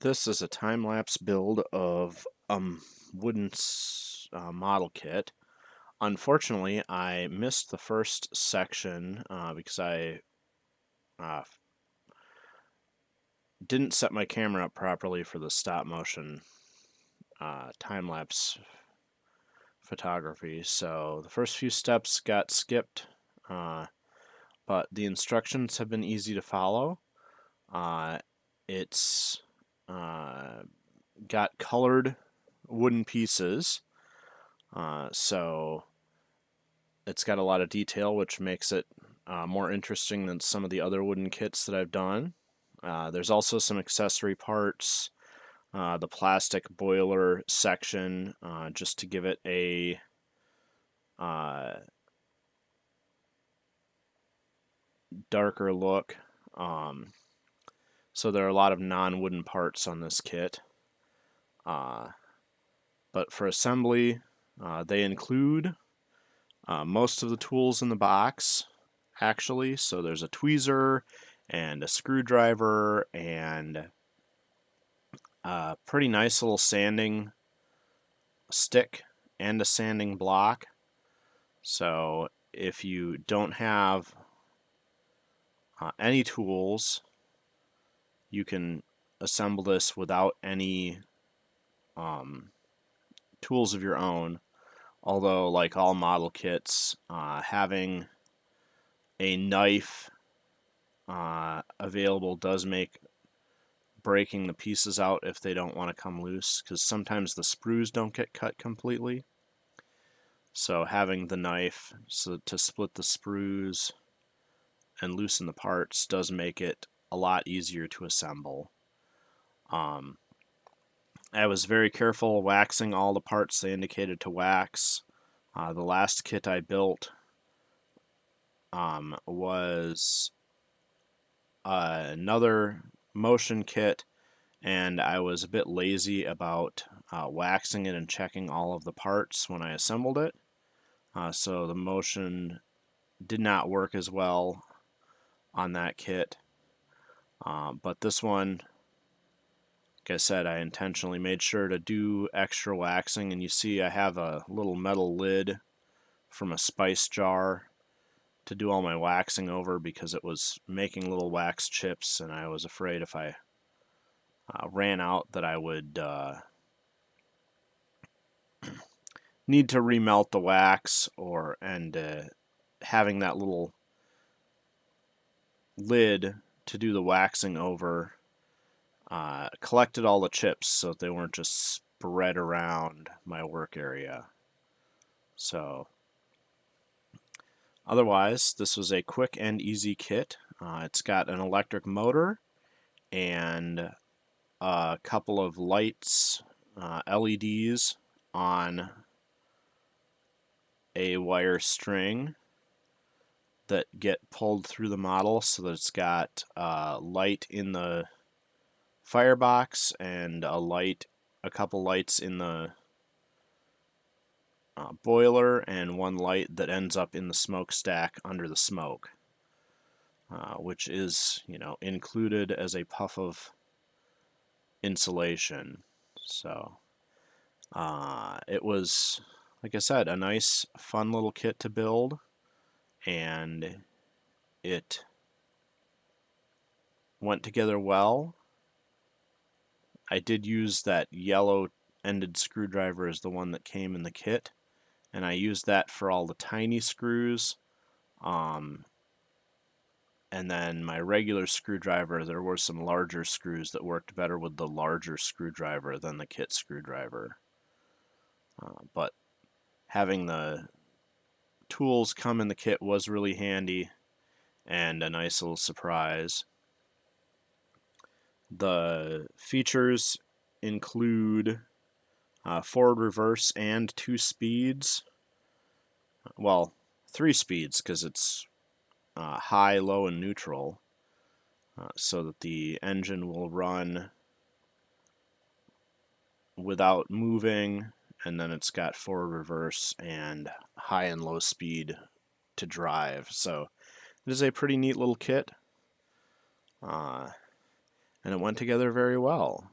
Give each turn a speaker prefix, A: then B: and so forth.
A: This is a time-lapse build of a wooden model kit. Unfortunately, I missed the first section because I uh, didn't set my camera up properly for the stop-motion time-lapse photography. So the first few steps got skipped, but the instructions have been easy to follow. It's got colored wooden pieces. So it's got a lot of detail, which makes it more interesting than some of the other wooden kits that I've done. There's also some accessory parts, the plastic boiler section, just to give it a darker look. So there are a lot of non-wooden parts on this kit. But for assembly, they include most of the tools in the box, actually. So there's a tweezer and a screwdriver and a pretty nice little sanding stick and a sanding block. So if you don't have any tools, you can assemble this without any tools of your own. Although, like all model kits, having a knife available does make breaking the pieces out if they don't want to come loose, because sometimes the sprues don't get cut completely. So having the knife to split the sprues and loosen the parts does make it a lot easier to assemble. I was very careful waxing all the parts they indicated to wax. The last kit I built was another motion kit, and I was a bit lazy about waxing it and checking all of the parts when I assembled it. So the motion did not work as well on that kit. But this one, like I said, I intentionally made sure to do extra waxing, and you see I have a little metal lid from a spice jar to do all my waxing over because it was making little wax chips, and I was afraid if I ran out that I would need to remelt the wax, and having that little lid to do the waxing over collected all the chips so that they weren't just spread around my work area. So otherwise, this was a quick and easy kit. It's got an electric motor and a couple of lights, LEDs on a wire string that get pulled through the model, so that it's got light in the firebox and a couple lights in the boiler, and one light that ends up in the smokestack under the smoke, which is, included as a puff of insulation. So it was, like I said, a nice, fun little kit to build, and it went together well. I did use that yellow-ended screwdriver as the one that came in the kit, and I used that for all the tiny screws. And then my regular screwdriver, there were some larger screws that worked better with the larger screwdriver than the kit screwdriver. But having the tools come in the kit was really handy and a nice little surprise. The features include forward, reverse, and 2 speeds. Well, 3 speeds because it's high, low, and neutral, so that the engine will run without moving, and then it's got forward, reverse, and high and low speed to drive. So it is a pretty neat little kit, and it went together very well.